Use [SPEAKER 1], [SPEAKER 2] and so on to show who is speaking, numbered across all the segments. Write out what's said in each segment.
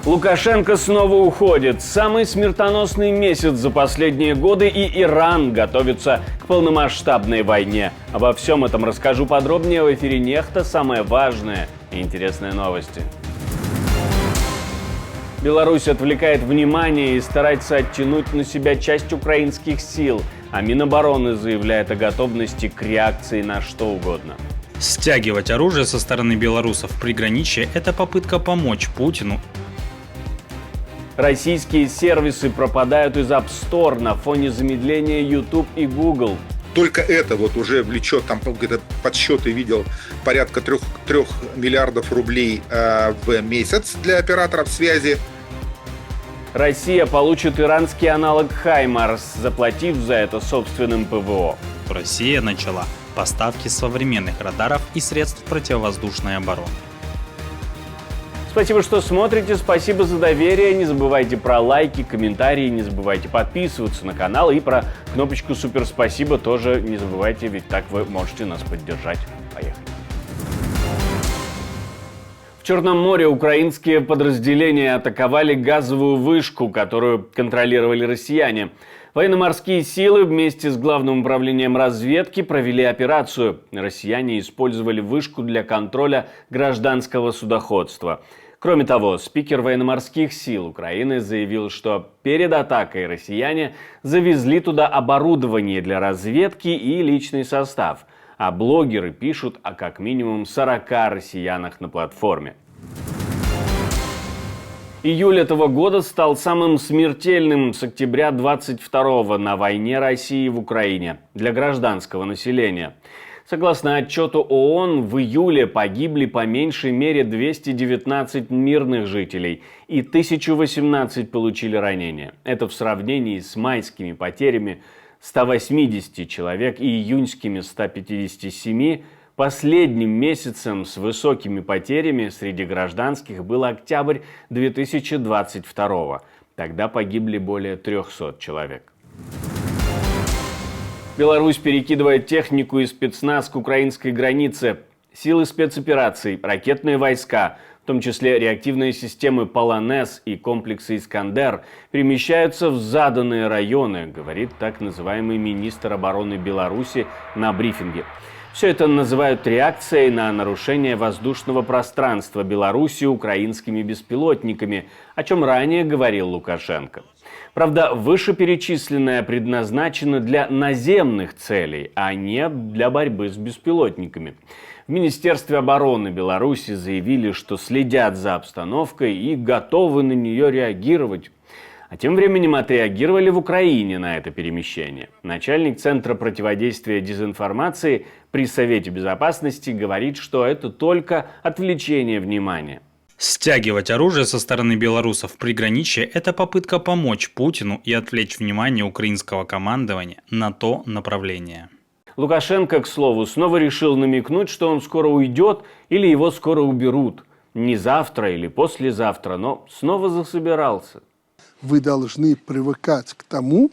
[SPEAKER 1] Лукашенко снова уходит. Самый смертоносный месяц за последние годы, и Иран готовится к полномасштабной войне. Обо всем этом расскажу подробнее в эфире «Нехта». Самые важные и интересные новости. Беларусь отвлекает внимание и старается оттянуть на себя часть украинских сил, а Минобороны заявляет о готовности к реакции на что угодно.
[SPEAKER 2] Стягивать оружие со стороны белорусов в приграничье – это попытка помочь Путину.
[SPEAKER 1] Российские сервисы пропадают из App Store на фоне замедления YouTube и Google.
[SPEAKER 3] Только это вот уже влечет, там где-то подсчеты видел, порядка 3 миллиардов рублей в месяц для операторов связи.
[SPEAKER 1] Россия получит иранский аналог «Хаймарс», заплатив за это собственным ПВО.
[SPEAKER 2] Россия начала поставки современных радаров и средств противовоздушной обороны.
[SPEAKER 1] Спасибо, что смотрите, спасибо за доверие, не забывайте про лайки, комментарии, не забывайте подписываться на канал и про кнопочку «Супер спасибо» тоже не забывайте, ведь так вы можете нас поддержать. Поехали. В Черном море украинские подразделения атаковали газовую вышку, которую контролировали россияне. Военно-морские силы вместе с Главным управлением разведки провели операцию. Россияне использовали вышку для контроля гражданского судоходства. Кроме того, спикер военно-морских сил Украины заявил, что перед атакой россияне завезли туда оборудование для разведки и личный состав, а блогеры пишут о как минимум 40 россиянах на платформе. Июль этого года стал самым смертельным с октября 22-го на войне России в Украине для гражданского населения. Согласно отчету ООН, в июле погибли по меньшей мере 219 мирных жителей и 1018 получили ранения. Это в сравнении с майскими потерями 180 человек и июньскими 157. Последним месяцем с высокими потерями среди гражданских был октябрь 2022. Тогда погибли более 300 человек. Беларусь перекидывает технику и спецназ к украинской границе. Силы спецопераций, ракетные войска, в том числе реактивные системы «Полонез» и комплексы «Искандер», перемещаются в заданные районы, говорит так называемый министр обороны Беларуси на брифинге. Все это называют реакцией на нарушение воздушного пространства Беларуси украинскими беспилотниками, о чем ранее говорил Лукашенко. Правда, вышеперечисленное предназначено для наземных целей, а не для борьбы с беспилотниками. В Министерстве обороны Беларуси заявили, что следят за обстановкой и готовы на нее реагировать. А тем временем отреагировали в Украине на это перемещение. Начальник Центра противодействия дезинформации при Совете Безопасности говорит, что это только отвлечение внимания.
[SPEAKER 2] Стягивать оружие со стороны белорусов в приграничье – это попытка помочь Путину и отвлечь внимание украинского командования на то направление.
[SPEAKER 1] Лукашенко, к слову, снова решил намекнуть, что он скоро уйдет или его скоро уберут. Не завтра или послезавтра, но снова засобирался.
[SPEAKER 4] Вы должны привыкать к тому,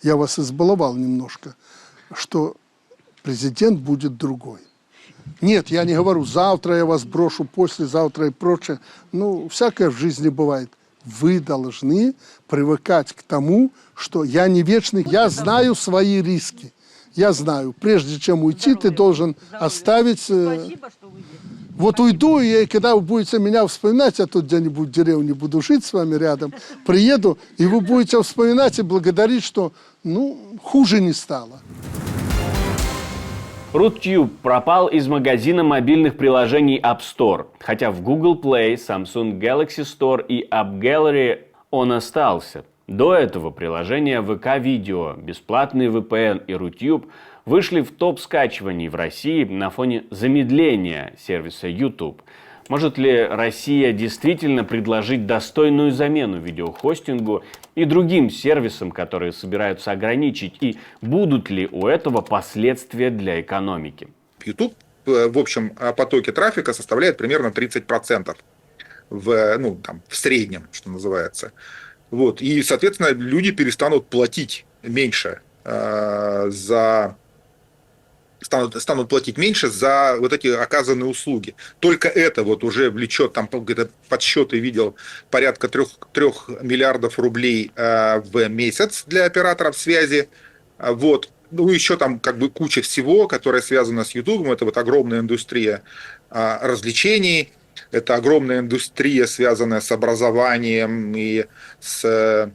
[SPEAKER 4] я вас избаловал немножко, что президент будет другой. Нет, я не говорю, завтра я вас брошу, послезавтра и прочее. Ну, всякое в жизни бывает. Вы должны привыкать к тому, что я не вечный, я знаю свои риски. Я знаю, прежде чем уйти, ты должен оставить... Вот уйду, и когда вы будете меня вспоминать, я тут где-нибудь в деревне буду жить с вами рядом, приеду, и вы будете вспоминать и благодарить, что, хуже не стало.
[SPEAKER 1] RootTube пропал из магазина мобильных приложений App Store. Хотя в Google Play, Samsung Galaxy Store и App Gallery он остался. До этого приложения ВК-видео, бесплатный VPN и RootTube вышли в топ скачиваний в России на фоне замедления сервиса YouTube. Может ли Россия действительно предложить достойную замену видеохостингу и другим сервисам, которые собираются ограничить? И будут ли у этого последствия для экономики?
[SPEAKER 3] YouTube в общем потоке трафика составляет примерно 30% в среднем, что называется. Вот. И, соответственно, люди перестанут платить меньше за станут платить меньше за вот эти оказанные услуги. Только это вот уже влечет, там где-то подсчеты видел, порядка 3 миллиардов рублей в месяц для операторов связи. Вот. Ну, еще там как бы куча всего, которая связана с YouTube. Это вот огромная индустрия развлечений, это огромная индустрия, связанная с образованием и с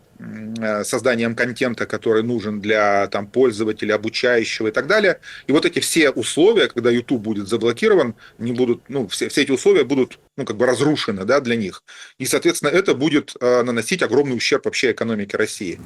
[SPEAKER 3] созданием контента, который нужен для там, пользователя, обучающего и так далее. И вот эти все условия, когда YouTube будет заблокирован, не будут, ну, все эти условия будут как бы разрушены, да, для них. И, соответственно, это будет наносить огромный ущерб вообще экономике России.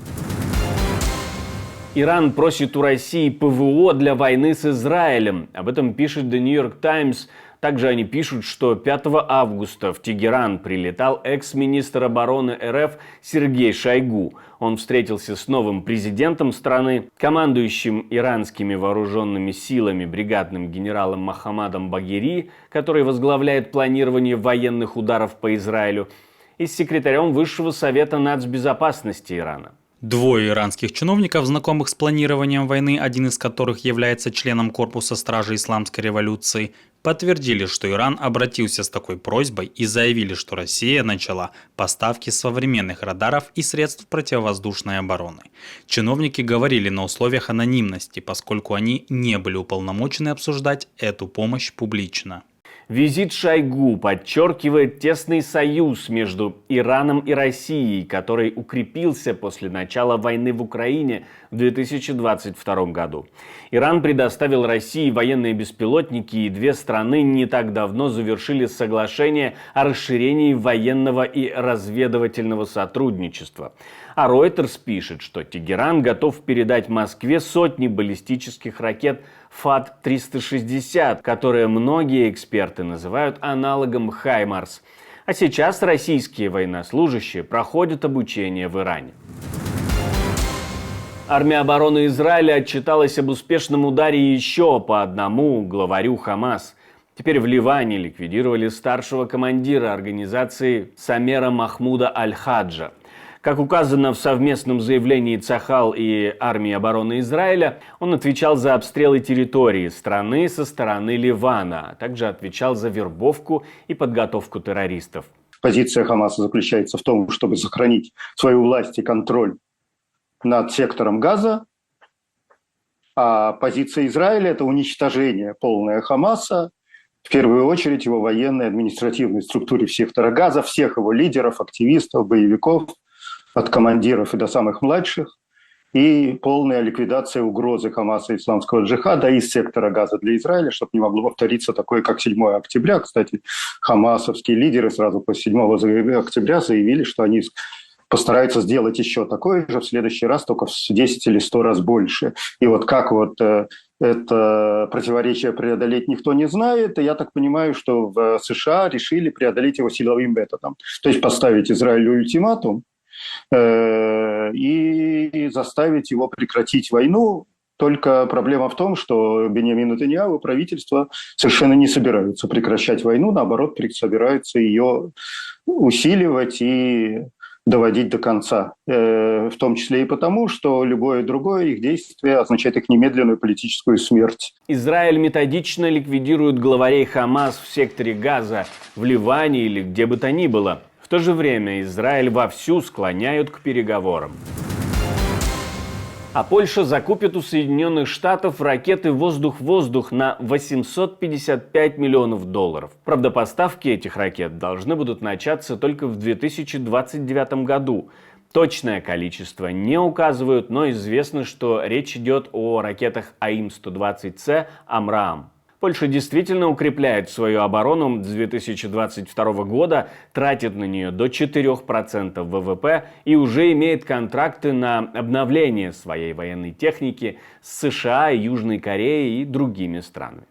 [SPEAKER 1] Иран просит у России ПВО для войны с Израилем. Об этом пишет The New York Times. Также они пишут, что 5 августа в Тегеран прилетал экс-министр обороны РФ Сергей Шойгу. Он встретился с новым президентом страны, командующим иранскими вооруженными силами бригадным генералом Мохаммадом Багери, который возглавляет планирование военных ударов по Израилю, и с секретарем Высшего совета нацбезопасности Ирана.
[SPEAKER 2] Двое иранских чиновников, знакомых с планированием войны, один из которых является членом корпуса стражи исламской революции, подтвердили, что Иран обратился с такой просьбой и заявили, что Россия начала поставки современных радаров и средств противовоздушной обороны. Чиновники говорили на условиях анонимности, поскольку они не были уполномочены обсуждать эту помощь публично.
[SPEAKER 1] Визит Шойгу подчеркивает тесный союз между Ираном и Россией, который укрепился после начала войны в Украине в 2022 году. Иран предоставил России военные беспилотники, и две страны не так давно завершили соглашение о расширении военного и разведывательного сотрудничества. А Reuters пишет, что Тегеран готов передать Москве сотни баллистических ракет ФАТ-360, которые многие эксперты называют аналогом «Хаймарс». А сейчас российские военнослужащие проходят обучение в Иране. Армия обороны Израиля отчиталась об успешном ударе еще по одному главарю Хамас. Теперь в Ливане ликвидировали старшего командира организации Самера Махмуда Аль-Хаджа. Как указано в совместном заявлении Цахал и армии обороны Израиля, он отвечал за обстрелы территории страны со стороны Ливана, а также отвечал за вербовку и подготовку террористов.
[SPEAKER 5] Позиция Хамаса заключается в том, чтобы сохранить свою власть и контроль над сектором Газа, а позиция Израиля – это уничтожение полное Хамаса, в первую очередь его военной и административной структуре сектора Газа, всех его лидеров, активистов, боевиков, от командиров и до самых младших, и полная ликвидация угрозы Хамаса и исламского джихада из сектора Газа для Израиля, чтобы не могло повториться такое, как 7 октября. Кстати, хамасовские лидеры сразу после 7 октября заявили, что они постараются сделать еще такое же в следующий раз, только в 10 или 100 раз больше. И вот как это противоречие преодолеть никто не знает. И я так понимаю, что в США решили преодолеть его силовым методом. То есть поставить Израилю ультиматум, и заставить его прекратить войну. Только проблема в том, что Биньямин Нетаньяху и правительство совершенно не собираются прекращать войну, наоборот, собираются ее усиливать и доводить до конца. В том числе и потому, что любое другое их действие означает их немедленную политическую смерть.
[SPEAKER 1] Израиль методично ликвидирует главарей Хамас в секторе Газа, в Ливане или где бы то ни было. В то же время Израиль вовсю склоняют к переговорам. А Польша закупит у Соединенных Штатов ракеты «Воздух-воздух» на $855 миллионов. Правда, поставки этих ракет должны будут начаться только в 2029 году. Точное количество не указывают, но известно, что речь идет о ракетах АИМ-120С «Амраам». Польша действительно укрепляет свою оборону с 2022 года, тратит на нее до 4% ВВП и уже имеет контракты на обновление своей военной техники с США, Южной Кореей и другими странами.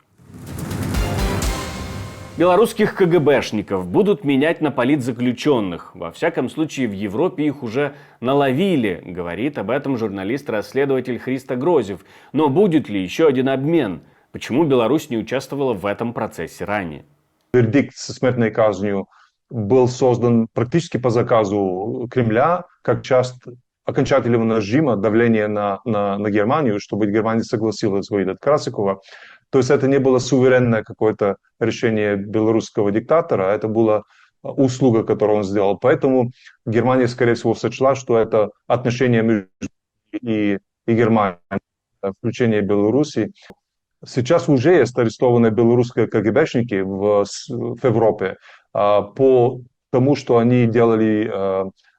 [SPEAKER 1] Белорусских КГБшников будут менять на политзаключенных. Во всяком случае, в Европе их уже наловили, говорит об этом журналист-расследователь Христо Грозев. Но будет ли еще один обмен? Почему Беларусь не участвовала в этом процессе ранее?
[SPEAKER 6] Вердикт со смертной казнью был создан практически по заказу Кремля, как часть окончательного нажима, давления на Германию, чтобы Германия согласилась выйти от Красикова. То есть это не было суверенное какое-то решение белорусского диктатора, а это была услуга, которую он сделал. Поэтому Германия, скорее всего, сочла, что это отношение между и Германией, включение Беларуси. Сейчас уже есть арестованные белорусские КГБшники в Европе по тому, что они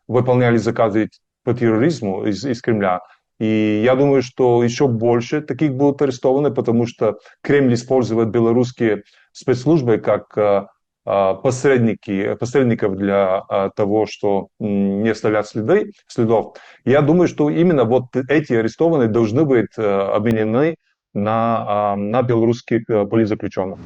[SPEAKER 6] выполняли заказы по терроризму из Кремля. И я думаю, что еще больше таких будут арестованы, потому что Кремль использует белорусские спецслужбы как посредников для того, что не оставлять следов. Я думаю, что именно вот эти арестованные должны быть обменены на белорусских политзаключенных.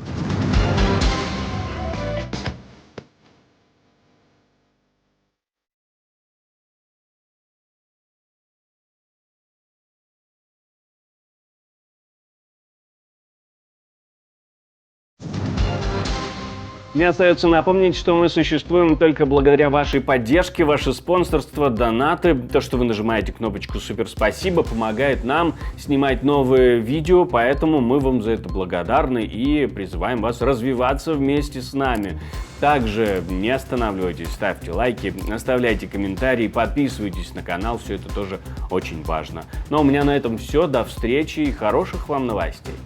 [SPEAKER 1] Мне остается напомнить, что мы существуем только благодаря вашей поддержке, ваше спонсорство, донаты. То, что вы нажимаете кнопочку «Супер спасибо», помогает нам снимать новые видео, поэтому мы вам за это благодарны и призываем вас развиваться вместе с нами. Также не останавливайтесь, ставьте лайки, оставляйте комментарии, подписывайтесь на канал, все это тоже очень важно. Ну а у меня на этом все, до встречи и хороших вам новостей.